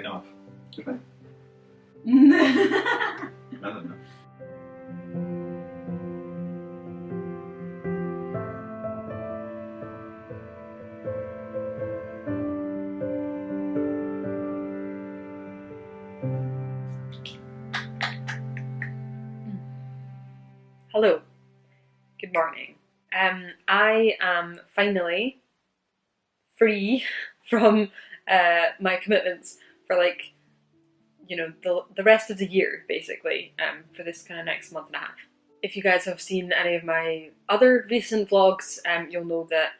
written off. Goodbye. I don't know. Hello. Good morning. I am finally free from my commitments for the rest of the year, basically, for this kind of next month and a half. If you guys have seen any of my other recent vlogs, you'll know that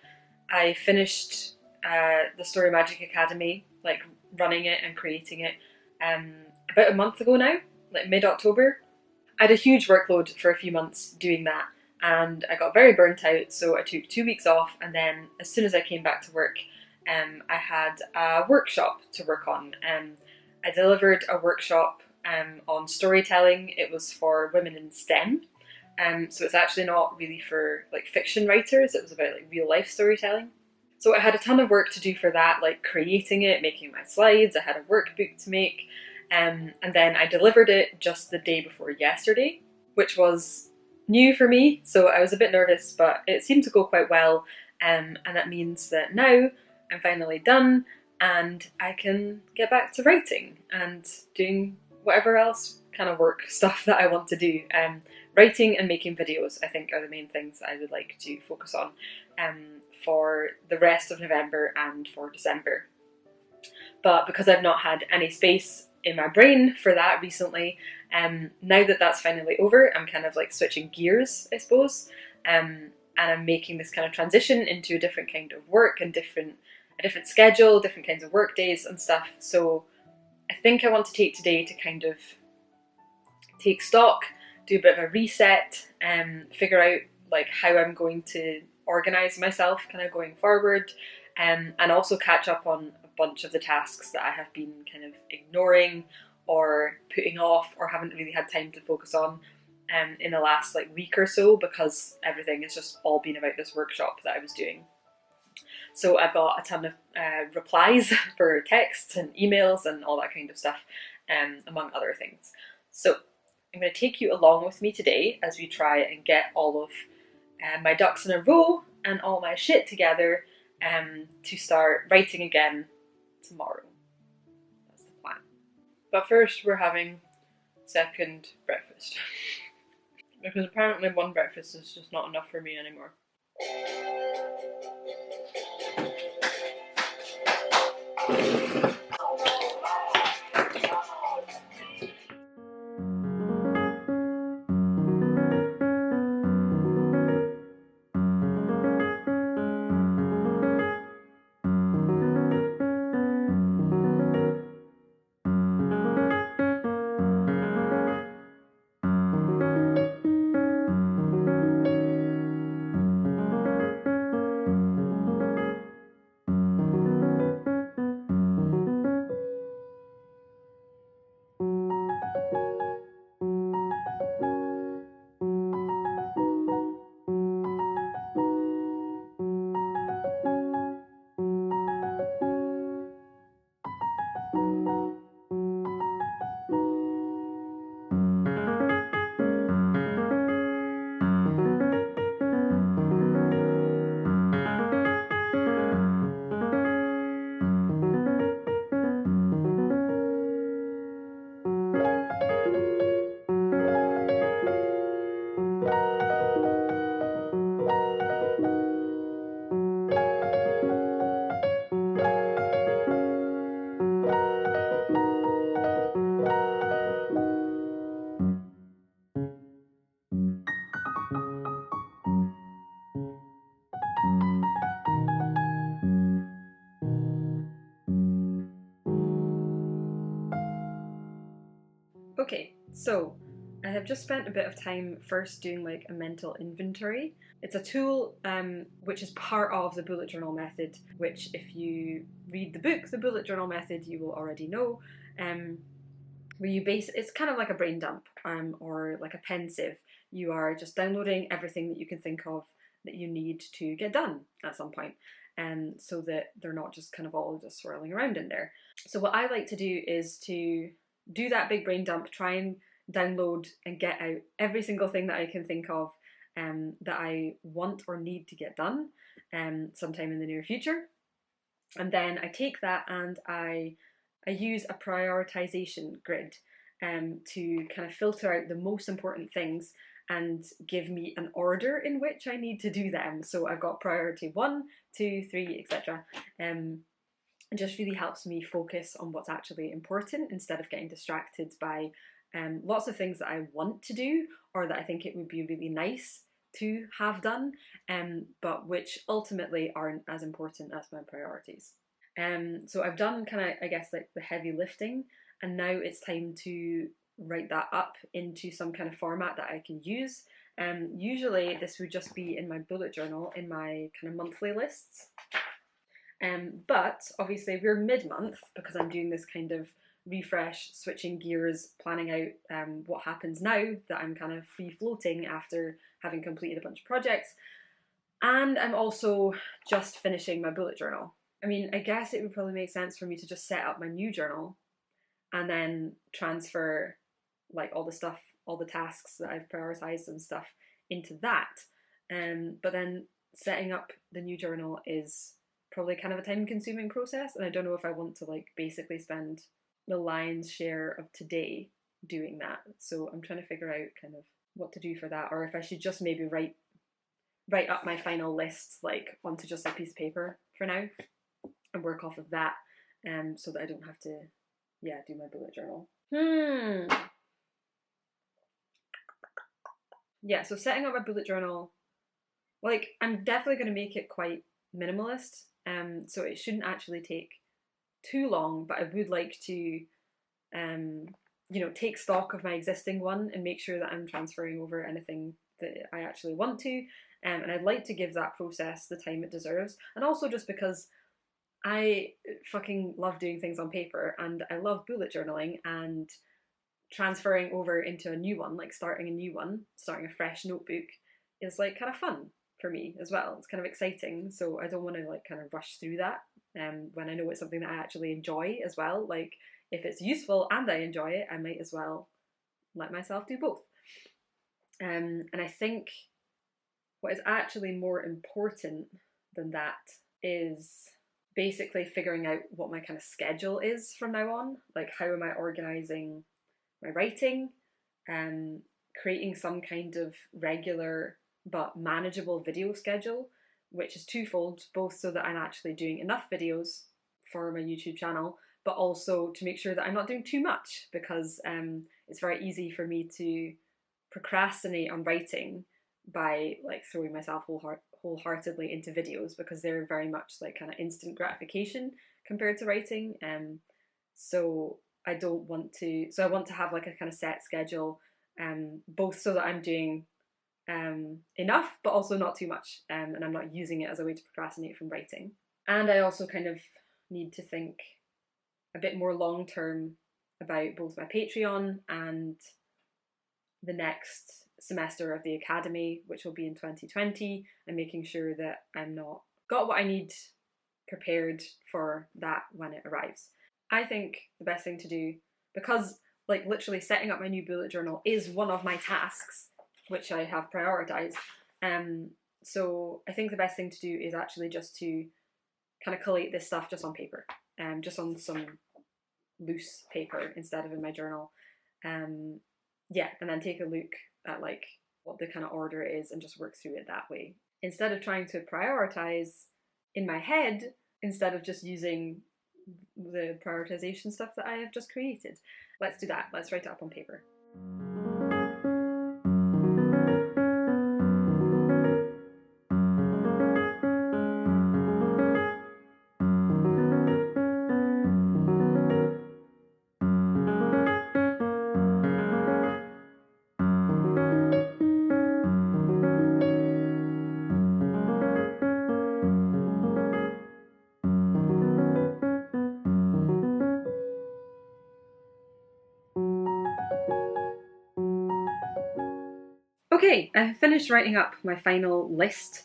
I finished the Story Magic Academy, like running it and creating it, about a month ago now, like mid-October. I had a huge workload for a few months doing that, and I got very burnt out, so I took 2 weeks off, and then as soon as I came back to work, I had a workshop to work on. I delivered a workshop on storytelling. It was for women in STEM, so it's actually not really for like fiction writers. It was about like real life storytelling. So I had a ton of work to do for that, like creating it, making my slides. I had a workbook to make, and then I delivered it just the day before yesterday, which was new for me. So I was a bit nervous, but it seemed to go quite well, and that means that now I'm finally done and I can get back to writing and doing whatever else kind of work stuff that I want to do. Writing and making videos, I think, are the main things I would like to focus on for the rest of November and for December. But because I've not had any space in my brain for that recently, now that that's finally over, I'm kind of like switching gears, I suppose, and I'm making this kind of transition into a different kind of work and a different schedule, different kinds of work days and stuff. So I think I want to take today to kind of take stock, do a bit of a reset, figure out like how I'm going to organise myself kind of going forward, and also catch up on a bunch of the tasks that I have been kind of ignoring or putting off or haven't really had time to focus on in the last like week or so, because everything has just all been about this workshop that I was doing. So I've got a ton of replies for texts and emails and all that kind of stuff, among other things. So I'm going to take you along with me today as we try and get all of my ducks in a row and all my shit together to start writing again tomorrow. That's the plan. But first we're having second breakfast. Because apparently one breakfast is just not enough for me anymore. Okay, so I have just spent a bit of time first doing like a mental inventory. It's a tool which is part of the bullet journal method, which if you read the book, The Bullet Journal Method, you will already know, where it's kind of like a brain dump or like a pensieve. You are just downloading everything that you can think of that you need to get done at some point, so that they're not just kind of all just swirling around in there. So what I like to do is to do that big brain dump, try and download and get out every single thing that I can think of that I want or need to get done sometime in the near future. And then I take that and I use a prioritization grid to kind of filter out the most important things and give me an order in which I need to do them. So I've got priority 1, 2, 3, etc. It just really helps me focus on what's actually important instead of getting distracted by lots of things that I want to do or that I think it would be really nice to have done, but which ultimately aren't as important as my priorities. So I've done kind of, I guess, like the heavy lifting, and now it's time to write that up into some kind of format that I can use. Usually this would just be in my bullet journal, in my kind of monthly lists. But obviously we're mid-month because I'm doing this kind of refresh, switching gears, planning out what happens now that I'm kind of free floating after having completed a bunch of projects. And I'm also just finishing my bullet journal. I mean, I guess it would probably make sense for me to just set up my new journal and then transfer like all the stuff, all the tasks that I've prioritized and stuff into that. But then setting up the new journal is probably kind of a time consuming process, and I don't know if I want to like basically spend the lion's share of today doing that. So I'm trying to figure out kind of what to do for that, or if I should just maybe write up my final lists like onto just a piece of paper for now and work off of that, so that I don't have to do my bullet journal. Yeah, so setting up my bullet journal, like I'm definitely going to make it quite minimalist, so it shouldn't actually take too long, but I would like to take stock of my existing one and make sure that I'm transferring over anything that I actually want to, and I'd like to give that process the time it deserves. And also just because I fucking love doing things on paper and I love bullet journaling, and transferring over into a new one, like starting a new one, starting a fresh notebook is like kind of fun for me as well. It's kind of exciting, so I don't want to like kind of rush through that when I know it's something that I actually enjoy as well. Like if it's useful and I enjoy it, I might as well let myself do both. And I think what is actually more important than that is basically figuring out what my kind of schedule is from now on. Like how am I organizing my writing, creating some kind of regular but manageable video schedule, which is twofold, both so that I'm actually doing enough videos for my YouTube channel, but also to make sure that I'm not doing too much, because it's very easy for me to procrastinate on writing by like throwing myself wholeheartedly into videos, because they're very much like kind of instant gratification compared to writing. So I don't want to, so I want to have like a kind of set schedule, both so that I'm doing enough, but also not too much, and I'm not using it as a way to procrastinate from writing. And I also kind of need to think a bit more long term about both my Patreon and the next semester of the academy, which will be in 2020, and making sure that I'm not got what I need prepared for that when it arrives. I think the best thing to do, because like literally setting up my new bullet journal is one of my tasks, which I have prioritized. So I think the best thing to do is actually just to kind of collate this stuff just on paper, just on some loose paper instead of in my journal. And then take a look at like what the kind of order is and just work through it that way, instead of trying to prioritize in my head, instead of just using the prioritization stuff that I have just created. Let's do that. Let's write it up on paper. Okay, I finished writing up my final list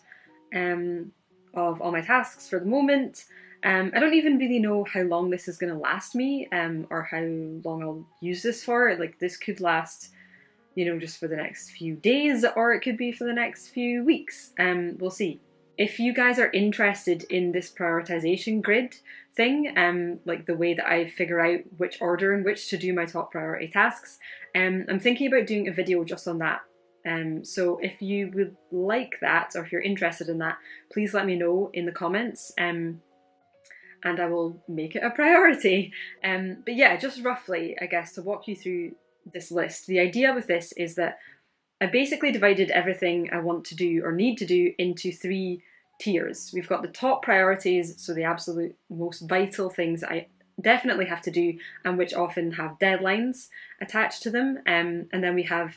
of all my tasks for the moment. I don't even really know how long this is going to last me, or how long I'll use this for. Like, this could last, just for the next few days, or it could be for the next few weeks. We'll see. If you guys are interested in this prioritization grid thing, like the way that I figure out which order in which to do my top priority tasks, I'm thinking about doing a video just on that. So if you would like that, or if you're interested in that, please let me know in the comments, and I will make it a priority. But yeah, just roughly, I guess, to walk you through this list, the idea with this is that I basically divided everything I want to do or need to do into 3 tiers. We've got the top priorities, so the absolute most vital things I definitely have to do and which often have deadlines attached to them. And then we have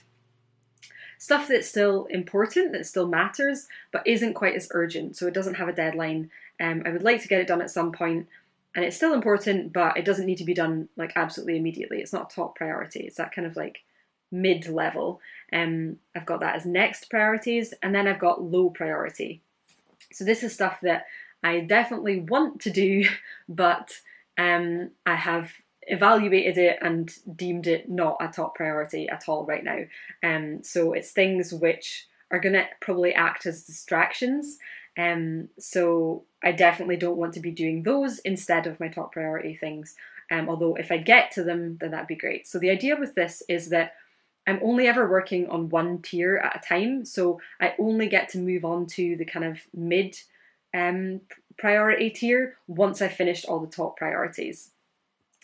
stuff that's still important, that still matters, but isn't quite as urgent, so it doesn't have a deadline. I would like to get it done at some point, and it's still important, but it doesn't need to be done like absolutely immediately. It's not a top priority. It's that kind of like mid-level. I've got that as next priorities, and then I've got low priority. So this is stuff that I definitely want to do, but I have evaluated it and deemed it not a top priority at all right now. So it's things which are going to probably act as distractions. So I definitely don't want to be doing those instead of my top priority things. Although if I get to them, then that'd be great. So the idea with this is that I'm only ever working on one tier at a time, so I only get to move on to the kind of mid priority tier once I've finished all the top priorities.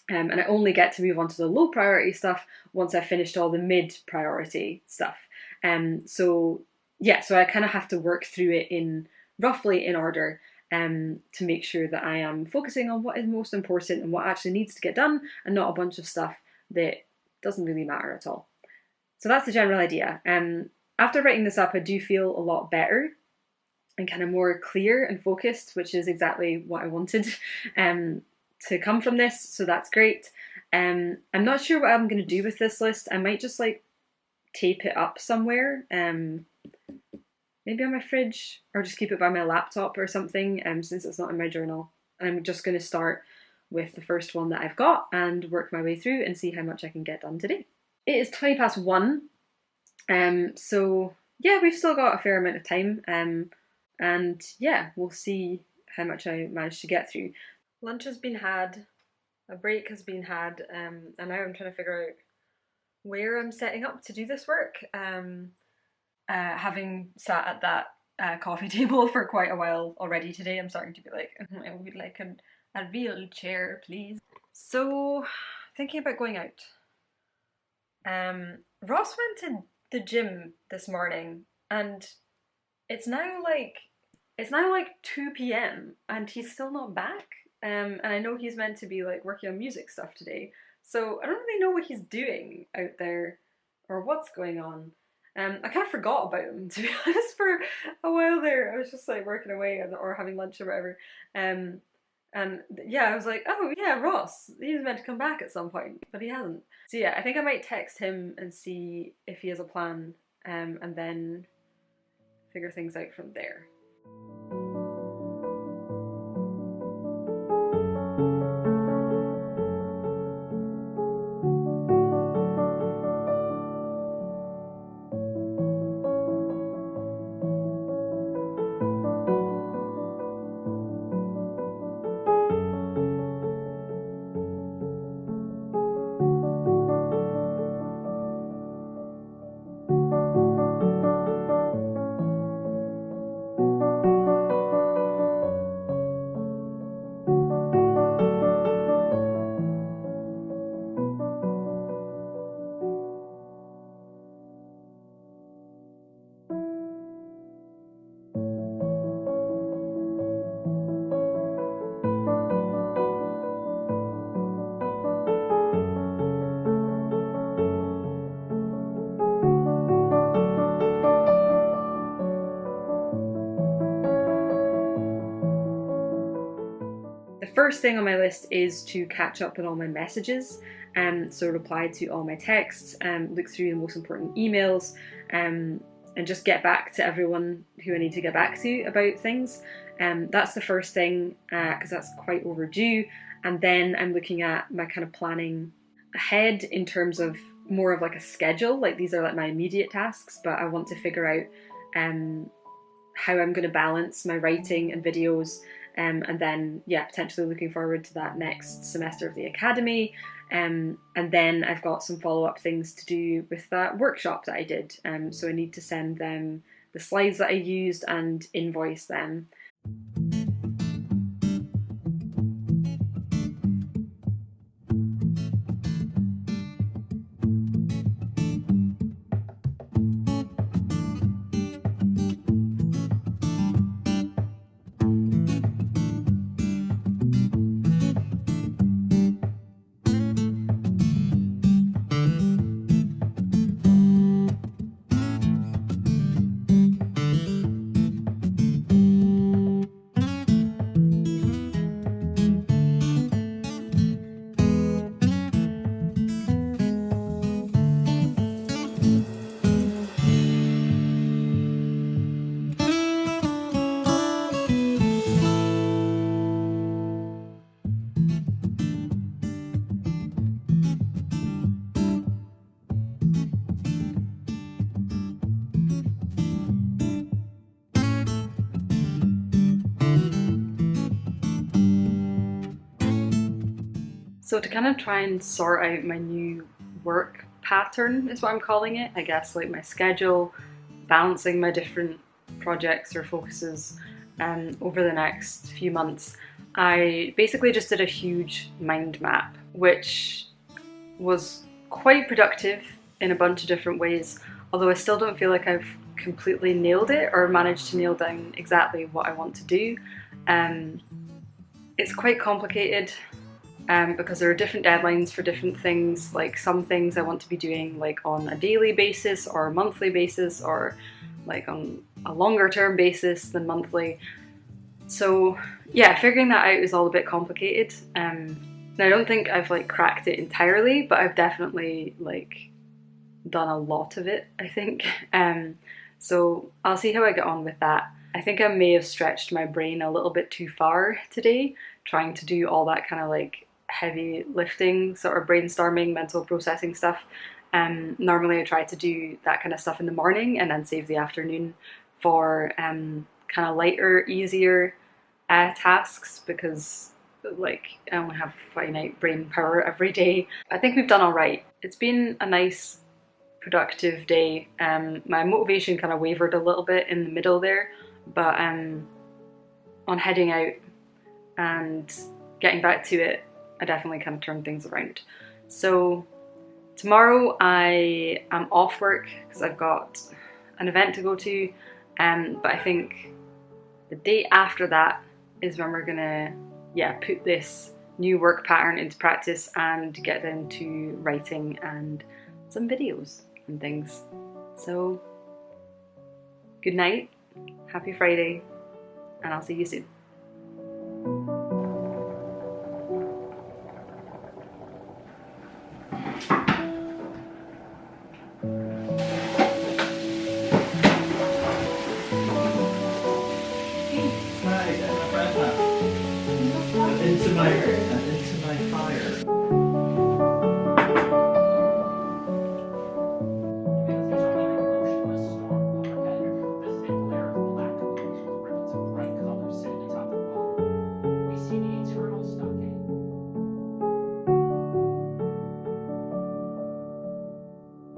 And I only get to move on to the low priority stuff once I've finished all the mid priority stuff. So I kind of have to work through it roughly in order, to make sure that I am focusing on what is most important and what actually needs to get done, and not a bunch of stuff that doesn't really matter at all. So that's the general idea. After writing this up, I do feel a lot better and kind of more clear and focused, which is exactly what I wanted to come from this. So that's great. I'm not sure what I'm going to do with this list. I might just like tape it up somewhere, maybe on my fridge, or just keep it by my laptop or something, since it's not in my journal. And I'm just going to start with the first one that I've got and work my way through and see how much I can get done today. It is 1:20, so yeah, we've still got a fair amount of time, and yeah, we'll see how much I managed to get through. Lunch has been had, a break has been had, and now I'm trying to figure out where I'm setting up to do this work. Having sat at that coffee table for quite a while already today, I'm starting to be like, I would like a real chair, please. So, thinking about going out. Ross went to the gym this morning, and it's now like 2 p.m. and he's still not back. And I know he's meant to be like working on music stuff today, so I don't really know what he's doing out there or what's going on. I kind of forgot about him, to be honest, for a while there. I was just like working away or having lunch or whatever. And yeah, I was like, oh yeah, Ross, he was meant to come back at some point, but he hasn't. So yeah, I think I might text him and see if he has a plan, and then figure things out from there. The first thing on my list is to catch up on all my messages, so reply to all my texts, look through the most important emails, and just get back to everyone who I need to get back to about things. That's the first thing, because that's quite overdue. And then I'm looking at my kind of planning ahead in terms of more of like a schedule. Like these are like my immediate tasks, but I want to figure out how I'm going to balance my writing and videos, and then potentially looking forward to that next semester of the academy. And then I've got some follow-up things to do with that workshop that I did. So I need to send them the slides that I used and invoice them. So to kind of try and sort out my new work pattern is what I'm calling it, I guess, like my schedule, balancing my different projects or focuses over the next few months, I basically just did a huge mind map, which was quite productive in a bunch of different ways, although I still don't feel like I've completely nailed it or managed to nail down exactly what I want to do. It's quite complicated. Because there are different deadlines for different things. Like some things I want to be doing like on a daily basis or a monthly basis, or like on a longer term basis than monthly. So yeah, figuring that out is all a bit complicated. And I don't think I've like cracked it entirely, but I've definitely like done a lot of it, I think. So I'll see how I get on with that. I think I may have stretched my brain a little bit too far today, trying to do all that kind of like heavy lifting, sort of brainstorming, mental processing stuff. Normally I try to do that kind of stuff in the morning and then save the afternoon for kind of lighter, easier tasks, because like I only have finite brain power every day. I think we've done all right. It's been a nice, productive day. My motivation kind of wavered a little bit in the middle there, but on heading out and getting back to it, I definitely kind of turned things around. So tomorrow I am off work because I've got an event to go to, but I think the day after that is when we're gonna put this new work pattern into practice and get into writing and some videos and things. So good night, happy Friday, and I'll see you soon. Into my